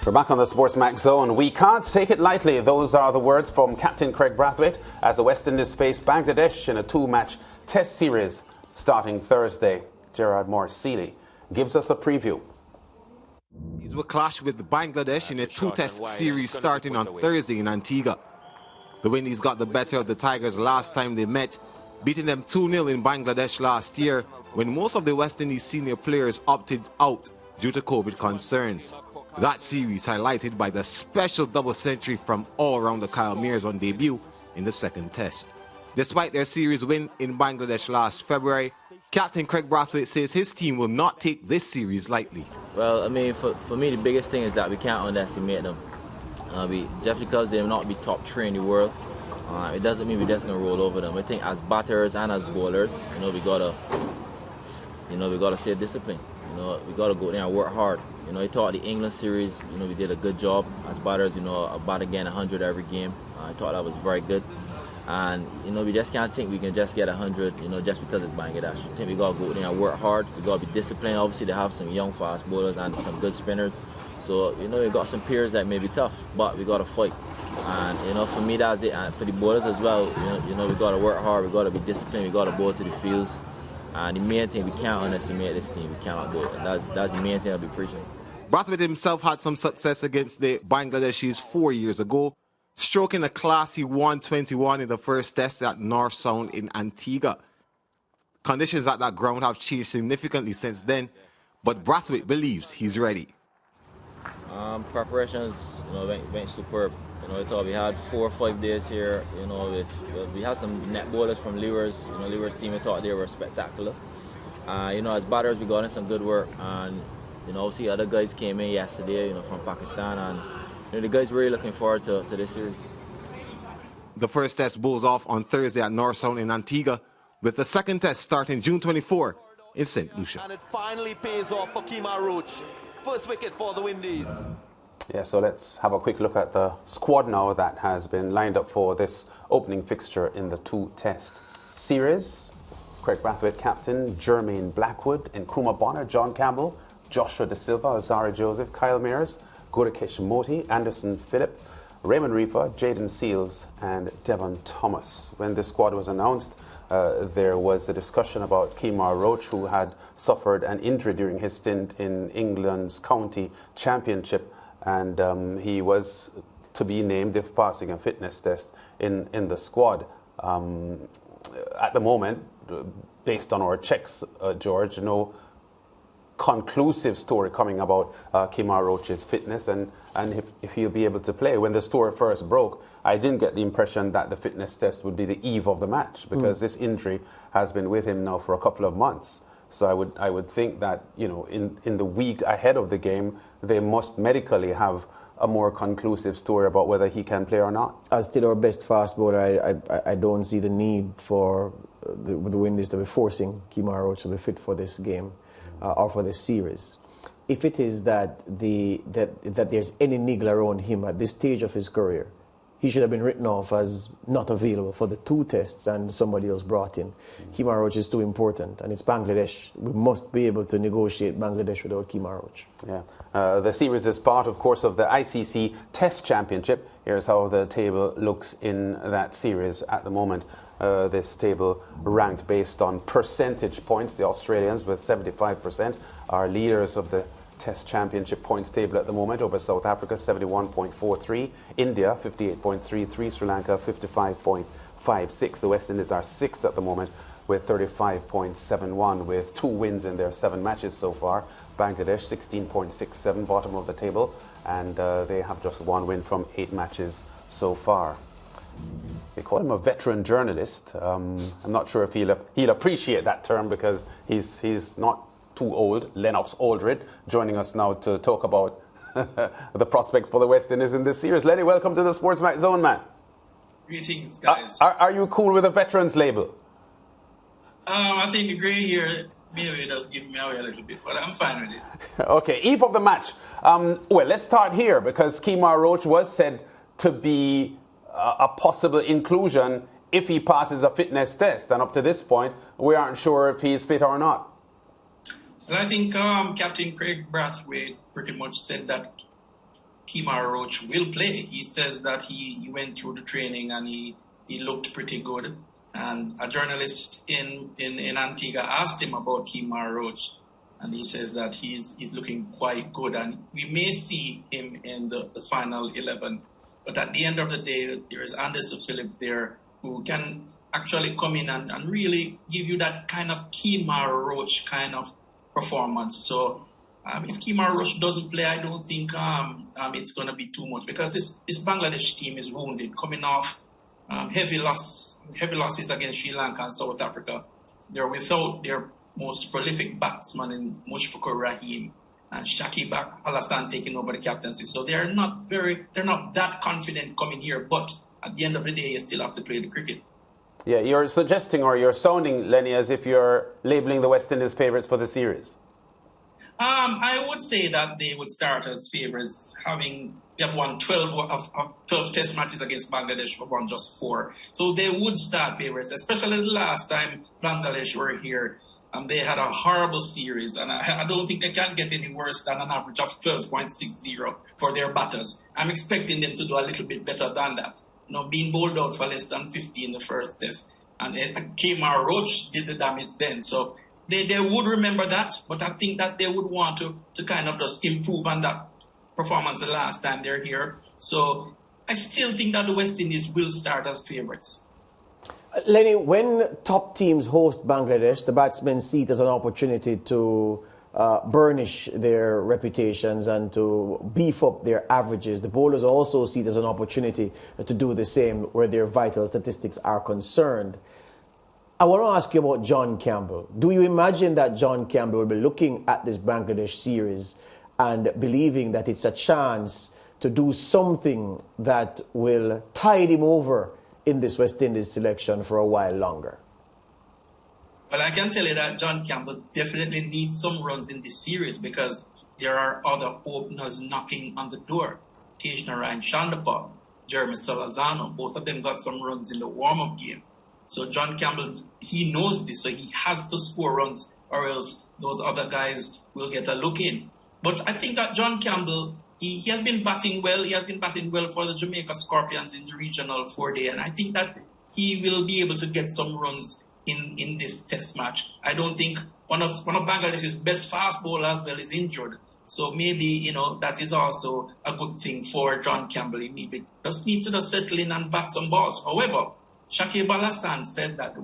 We're back on the SportsMax zone. We can't take it lightly. Those are the words from Captain Craig Brathwaite as the West Indies face Bangladesh in a two-match test series starting Thursday. Gerard Morris-Seeley gives us a preview. These will clash with Bangladesh in a two-test series starting on Thursday in Antigua. The Windies got the better of the Tigers last time they met, beating them 2-0 in Bangladesh last year when most of the West Indies senior players opted out due to COVID concerns. That series highlighted by the special double century from all-rounder Kyle Mears on debut in the second test. Despite their series win in Bangladesh last February, Captain Craig Brathwaite says his team will not take this series lightly. Well, I mean, for me, the biggest thing is that we can't underestimate them. Just because they may not be top three in the world, it doesn't mean we're just going to roll over them. I think as batters and as bowlers, we gotta stay disciplined. We gotta go there and work hard. I thought the England series, we did a good job as batters. I bat again 100 every game. I thought that was very good. And we just can't think we can just get 100, just because it's Bangladesh. I think we gotta go there and work hard. We gotta be disciplined. Obviously, they have some young fast bowlers and some good spinners. So we got some peers that may be tough, but we gotta fight. And for me, that's it. And for the bowlers as well, we gotta work hard. We gotta be disciplined. We gotta bowl to the fields. And the main thing, we can't underestimate this team. We cannot do it. That's the main thing I'll be preaching. Brathwaite himself had some success against the Bangladeshis 4 years ago, stroking a classy 121 in the first test at North Sound in Antigua. Conditions at that ground have changed significantly since then, but Brathwaite believes he's ready. Preparations, went superb. I thought we had 4 or 5 days here. We had some net bowlers from Leewers. Leewers team, I thought they were spectacular. As batters, we got in some good work, and obviously other guys came in yesterday, from Pakistan, and the guys really looking forward to this series. The first test bowls off on Thursday at North Sound in Antigua, with the second test starting June 24 in St. Lucia. And it finally pays off for Kemar Roach. First wicket for the Windies. Yeah, so let's have a quick look at the squad now that has been lined up for this opening fixture in the two-test series. Craig Brathwaite captain, Jermaine Blackwood, Nkrumah Bonner, John Campbell, Joshua De Silva, Azari Joseph, Kyle Mears, Gudakesh Moti, Anderson Phillip, Raymond Reefer, Jaden Seals and Devon Thomas. When this squad was announced, there was the discussion about Kemar Roach, who had suffered an injury during his stint in England's county championship, and he was to be named if passing a fitness test in the squad. At the moment, based on our checks, George, no conclusive story coming about Kemar Roach's fitness and if he'll be able to play. When the story first broke, I didn't get the impression that the fitness test would be the eve of the match, because this injury has been with him now for a couple of months. So I would think that in the week ahead of the game, they must medically have a more conclusive story about whether he can play or not. As still our best fast bowler, I don't see the need for the Windies to be forcing Kemar Roach to be fit for this game or for this series. If it is that there's any niggle around him at this stage of his career, he should have been written off as not available for the two tests and somebody else brought in. Kemar Roach is too important, and it's Bangladesh. We must be able to negotiate Bangladesh without Kemar Roach. Yeah. The series is part, of course, of the ICC Test Championship. Here's how the table looks in that series at the moment. This table ranked based on percentage points. The Australians, with 75%, are leaders of the Test Championship points table at the moment, over South Africa 71.43, India 58.33, Sri Lanka 55.56. The West Indies are sixth at the moment with 35.71, with 2 wins in their 7 matches so far. Bangladesh 16.67, bottom of the table, and they have just 1 win from 8 matches so far. They call him a veteran journalist. I'm not sure if he'll appreciate that term, because he's not too old. Lennox Aldred joining us now to talk about the prospects for the West Indies in this series. Lenny, welcome to the SportsMax Zone, man. Greetings, guys. Are you cool with the veterans label? I think the gray here maybe does give me away a little bit, but I'm fine with it. Okay, eve of the match. Well, let's start here, because Kemar Roach was said to be a possible inclusion if he passes a fitness test, and up to this point, we aren't sure if he's fit or not. And I think Captain Craig Brathwaite pretty much said that Kemar Roach will play. He says that he went through the training and he looked pretty good. And a journalist in Antigua asked him about Kemar Roach, and he says that he's looking quite good, and we may see him in the final 11. But at the end of the day, there is Anderson Phillip there who can actually come in and really give you that kind of Kemar Roach kind of performance. So if Kemar Roach doesn't play, I don't think it's going to be too much, because this Bangladesh team is wounded, coming off heavy losses against Sri Lanka and South Africa. They're without their most prolific batsman in Mushfiqur Rahim and Shakib Al-Hassan taking over the captaincy. So they're not that confident coming here. But at the end of the day, you still have to play the cricket. Yeah, you're suggesting, or you're sounding, Lenny, as if you're labelling the West Indies favourites for the series. I would say that they would start as favourites, they have won 12 test matches against Bangladesh, but won just 4. So they would start favourites, especially the last time Bangladesh were here. They had a horrible series, and I don't think they can get any worse than an average of 12.60 for their batters. I'm expecting them to do a little bit better than that. Being bowled out for less than 50 in the first test. And Kemar Roach did the damage then. So they would remember that, but I think that they would want to kind of just improve on that performance the last time they're here. So I still think that the West Indies will start as favourites. Lenny, when top teams host Bangladesh, the batsmen see it as an opportunity to burnish their reputations and to beef up their averages. The bowlers also see it as an opportunity to do the same where their vital statistics are concerned. I want to ask you about John Campbell. Do you imagine that John Campbell will be looking at this Bangladesh series and believing that it's a chance to do something that will tide him over in this West Indies selection for a while longer? Well, I can tell you that John Campbell definitely needs some runs in this series, because there are other openers knocking on the door. Tejnarayan Chandapal, Jeremy Salazano, both of them got some runs in the warm-up game. So John Campbell, he knows this, so he has to score runs, or else those other guys will get a look in. But I think that John Campbell, he has been batting well. He has been batting well for the Jamaica Scorpions in the regional 4-day, and I think that he will be able to get some runs in this test match. I don't think one of Bangladesh's best fast bowlers is injured. So maybe, that is also a good thing for John Campbell. He just needs to just settle in and bat some balls. However, Shakib Al-Hassan said that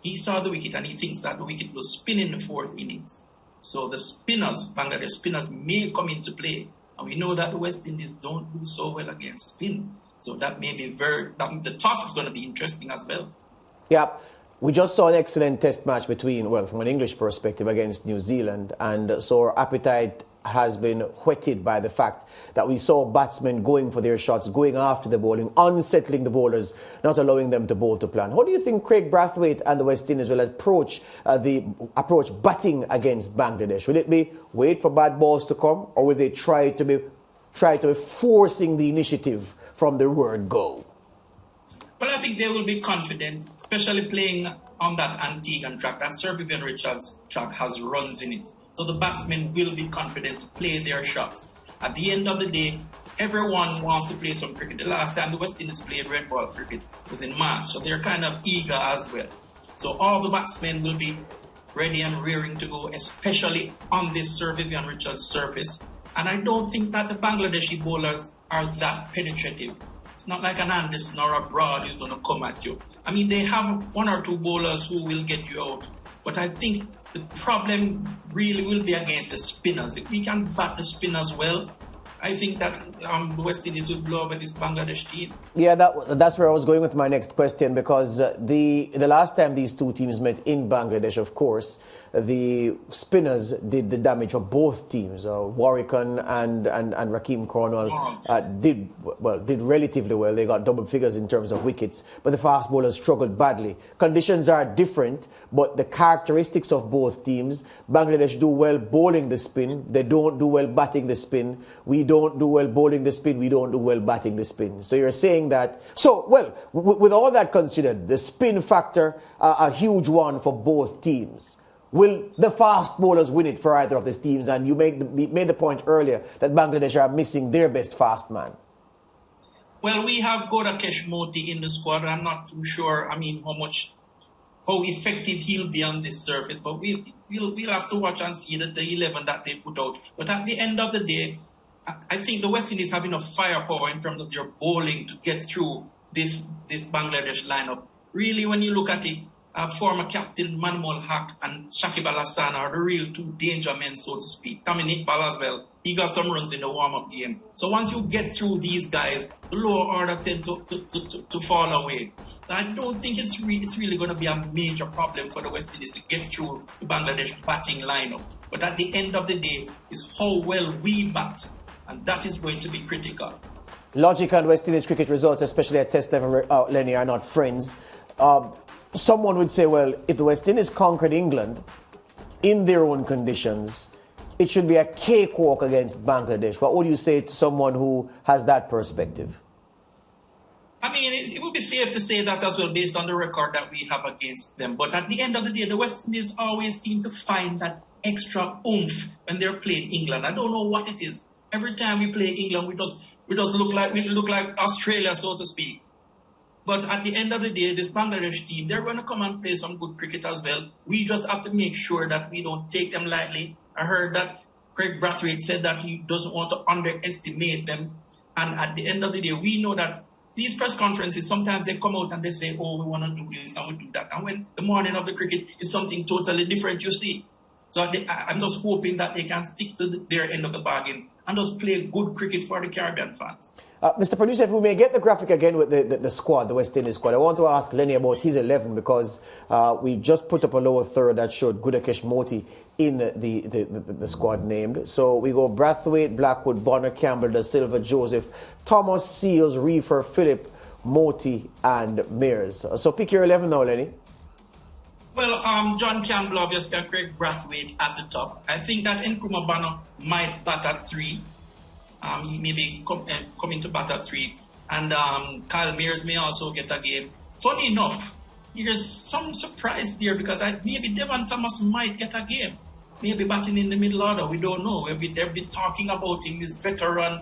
he saw the wicket and he thinks that the wicket will spin in the 4th innings. So the spinners, Bangladesh spinners, may come into play. And we know that the West Indies don't do so well against spin. So that may be the toss is going to be interesting as well. Yeah. We just saw an excellent test match from an English perspective, against New Zealand. And so our appetite has been whetted by the fact that we saw batsmen going for their shots, going after the bowling, unsettling the bowlers, not allowing them to bowl to plan. How do you think Craig Brathwaite and the West Indies will approach batting against Bangladesh? Will it be wait for bad balls to come, or will they try to be forcing the initiative from the word go? Well, I think they will be confident, especially playing on that Antiguan track. That Sir Vivian Richards track has runs in it. So the batsmen will be confident to play their shots. At the end of the day, everyone wants to play some cricket. The last time the West Indies played red ball cricket was in March, so they're kind of eager as well. So all the batsmen will be ready and rearing to go, especially on this Sir Vivian Richards surface. And I don't think that the Bangladeshi bowlers are that penetrative. It's not like an Anderson or a Broad who's going to come at you. I mean, they have 1 or 2 bowlers who will get you out. But I think the problem really will be against the spinners. If we can bat the spinners well, I think that the West Indies will blow over this Bangladesh team. Yeah, that's where I was going with my next question, because the last time these two teams met in Bangladesh, of course, the spinners did the damage for both teams. Warwickon and Rakeem Cornwall did relatively well. They got double figures in terms of wickets, but the fast bowlers struggled badly. Conditions are different, but the characteristics of both teams, Bangladesh do well bowling the spin. They don't do well batting the spin. We don't do well bowling the spin. We don't do well batting the spin. So you're saying that. So, with all that considered, the spin factor, a huge one for both teams. Will the fast bowlers win it for either of these teams? And you made the point earlier that Bangladesh are missing their best fast man. Well, we have Godakesh Moti in the squad. I'm not too sure, how effective he'll be on this surface, but we'll have to watch and see the 11 that they put out. But at the end of the day, I think the West Indies have enough firepower in terms of their bowling to get through this Bangladesh lineup. Really, when you look at it, former captain Manmol Haq and Shakib Al Hassan are the real two danger men, so to speak. Tommy Iqbal as well. He got some runs in the warm-up game. So once you get through these guys, the lower order tend to fall away. So I don't think it's really going to be a major problem for the West Indies to get through the Bangladesh batting lineup. But at the end of the day, is how well we bat, and that is going to be critical. Logic and West Indies cricket results, especially at test level, Lenny, are not friends. Someone would say, well, if the West Indies conquered England in their own conditions, it should be a cakewalk against Bangladesh. What would you say to someone who has that perspective? It would be safe to say that as well based on the record that we have against them. But at the end of the day, the West Indies always seem to find that extra oomph when they're playing England. I don't know what it is. Every time we play England, we just look like Australia, so to speak. But at the end of the day, this Bangladesh team, they're going to come and play some good cricket as well. We just have to make sure that we don't take them lightly. I heard that Craig Brathwaite said that he doesn't want to underestimate them. And at the end of the day, we know that these press conferences, sometimes they come out and they say, oh, we want to do this and we do that. And when the morning of the cricket is something totally different, you see. So I'm just hoping that they can stick to their end of the bargain and just play good cricket for the Caribbean fans. Mr. Producer, if we may get the graphic again with the squad, the West Indies squad, I want to ask Lenny about his 11 because we just put up a lower third that showed Gudakesh Moti in the squad named. So we go Brathwaite, Blackwood, Bonner, Campbell, Da Silva, Joseph, Thomas, Seals, Reefer, Phillip, Moti, and Mears. So pick your 11 now, Lenny. Well, John Campbell, obviously, and Craig Brathwaite at the top. I think that Nkrumah Bonner might bat at 3. He may be coming to bat at 3. And Kyle Mears may also get a game. Funny enough, there's some surprise there because maybe Devon Thomas might get a game. Maybe batting in the middle order, we don't know. They've been talking about him, this veteran,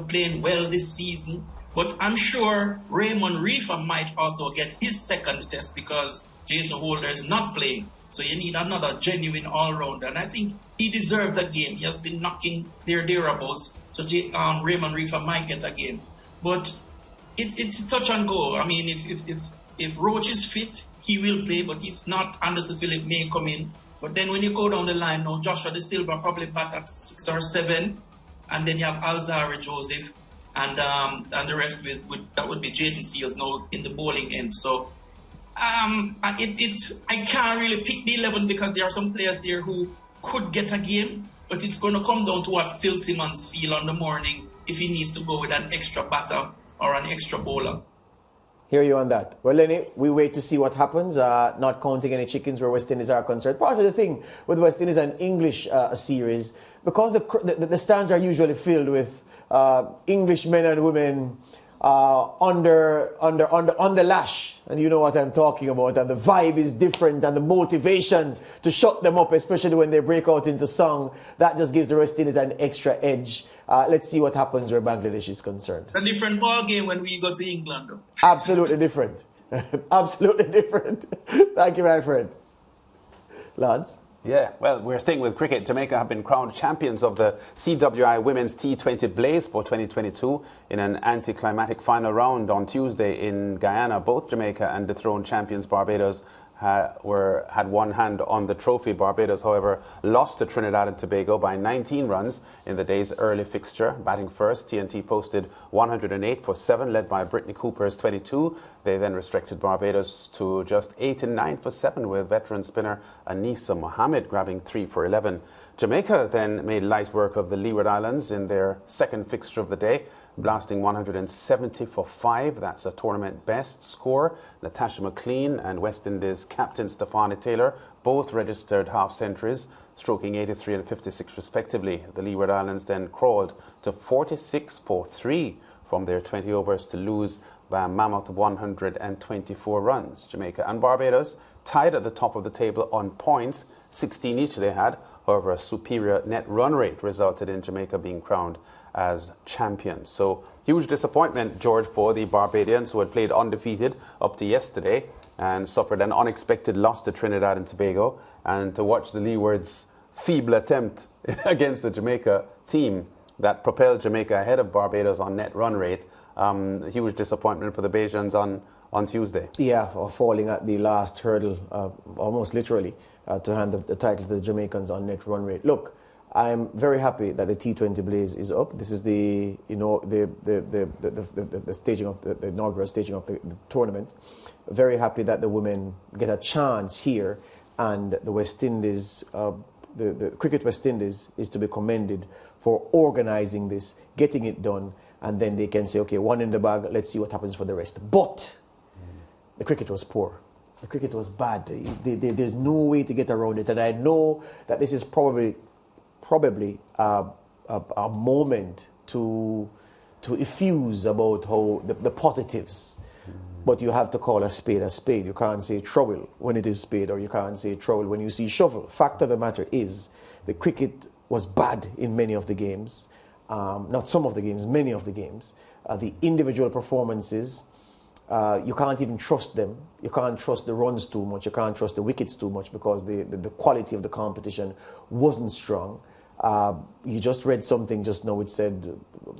playing well this season. But I'm sure Raymond Reefer might also get his second test because Jason Holder is not playing. So you need another genuine all-rounder. And I think he deserves a game. He has been knocking thereabouts. So Raymond Reefer might get a game. But it's touch and go. If Roach is fit, he will play. But if not, Anderson Phillip may come in. But then when you go down the line now, Joshua De Silva probably bat at 6 or 7. And then you have Alzara Joseph. And the rest that would be Jaden Seals now in the bowling end. So I can't really pick the 11 because there are some players there who could get a game, but it's going to come down to what Phil Simmons feel on the morning if he needs to go with an extra batter or an extra bowler. Hear you on that. Well, Lenny, we wait to see what happens, not counting any chickens where West Indies are concerned. Part of the thing with West Indies and English series, because the stands are usually filled with English men and women on the lash, and you know what I'm talking about, and the vibe is different and the motivation to shut them up, especially when they break out into song, that just gives the West Indies an extra edge. Let's see what happens where Bangladesh is concerned. A different ball game when we go to England, though. Absolutely different. Absolutely different. Thank you, my friend. Lance? Yeah, well, we're staying with cricket. Jamaica have been crowned champions of the CWI Women's T20 Blaze for 2022 in an anticlimactic final round on Tuesday in Guyana. Both Jamaica and dethroned champions Barbados had one hand on the trophy. Barbados, however, lost to Trinidad and Tobago by 19 runs in the day's early fixture. Batting first, TNT posted 108 for 7, led by Brittany Cooper's 22. They then restricted Barbados to just 8 and 9 for 7, with veteran spinner Anissa Mohammed grabbing 3 for 11. Jamaica then made light work of the Leeward Islands in their second fixture of the day, blasting 170 for 5. That's a tournament best score. Natasha McLean and West Indies captain Stefani Taylor both registered half centuries, stroking 83 and 56 respectively. The Leeward Islands then crawled to 46 for 3 from their 20 overs to lose by a mammoth 124 runs. Jamaica and Barbados tied at the top of the table on points, 16 each they had. However, a superior net run rate resulted in Jamaica being crowned as champions. So huge disappointment, George, for the Barbadians, who had played undefeated up to yesterday and suffered an unexpected loss to Trinidad and Tobago. And to watch the Leewards' feeble attempt against the Jamaica team that propelled Jamaica ahead of Barbados on net run rate, huge disappointment for the Bajans on Tuesday. Yeah, or falling at the last hurdle, almost literally, to hand the title to the Jamaicans on net run rate. Look, I'm very happy that the T20 Blaze is up. This is the staging of the inaugural staging of the tournament. Very happy that the women get a chance here, and the West Indies, the Cricket West Indies, is to be commended for organizing this, getting it done, and then they can say, okay, one in the bag, let's see what happens for the rest. But the cricket was poor. The cricket was bad. There's no way to get around it, and I know that this is probably a moment to effuse about how the positives. But you have to call a spade a spade. You can't say trouble when it is spade, or you can't say trouble when you see shovel. Fact of the matter is, the cricket was bad in many of the games. Not some of the games, many of the games. The individual performances, you can't even trust them. You can't trust the runs too much. You can't trust the wickets too much, because the quality of the competition wasn't strong. You just read something just now which said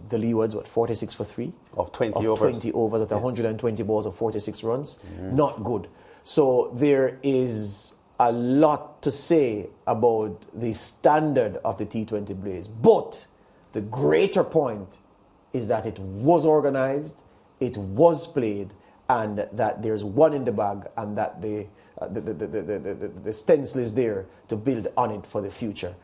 the Leewards, 46 for 3? Of 20 overs. 20 overs at 120 balls of 46 runs. Not good. So there is a lot to say about the standard of the T20 Blaze. But the greater point is that it was organized, it was played, and that there's one in the bag, and that the stencil is there to build on it for the future.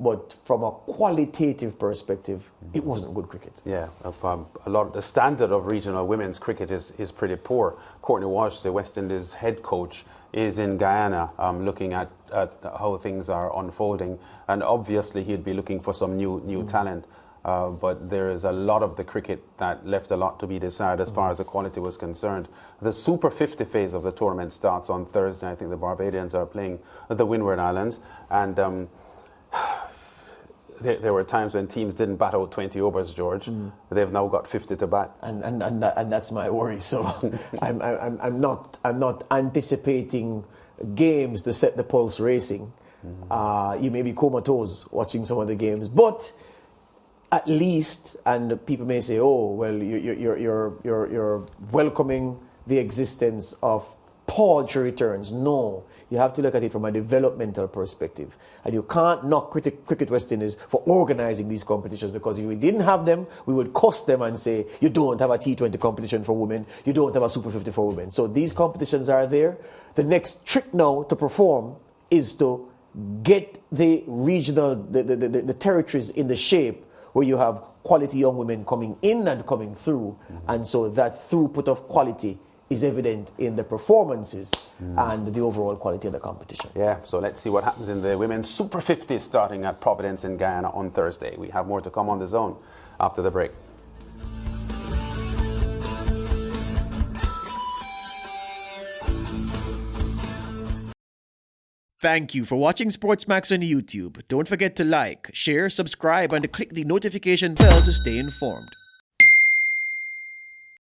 But from a qualitative perspective, it wasn't good cricket. Yeah, the standard of regional women's cricket is pretty poor. Courtney Walsh, the West Indies head coach, is in Guyana looking at how things are unfolding, and obviously he'd be looking for some new talent. But there is a lot of the cricket that left a lot to be desired as far as the quality was concerned. The Super 50 phase of the tournament starts on Thursday. I think the Barbadians are playing the Windward Islands, and there were times when teams didn't bat out 20 overs, George. They've now got 50 to bat, and that's my worry. So I'm not anticipating games to set the pulse racing. You may be comatose watching some of the games, but at least, and people may say, oh well, you're welcoming the existence of paltry returns. No, you have to look at it from a developmental perspective. And you can't knock Cricket West Indies for organizing these competitions, because if we didn't have them, we would cost them and say, you don't have a T20 competition for women, you don't have a Super 50 for women. So these competitions are there. The next trick now to perform is to get the regional, the territories in the shape where you have quality young women coming in and coming through. And so that throughput of quality is evident in the performances and the overall quality of the competition. Yeah, so let's see what happens in the Women's Super 50 starting at Providence in Guyana on Thursday. We have more to come on The Zone after the break. Thank you for watching SportsMax on YouTube. Don't forget to like, share, subscribe, and click the notification bell to stay informed.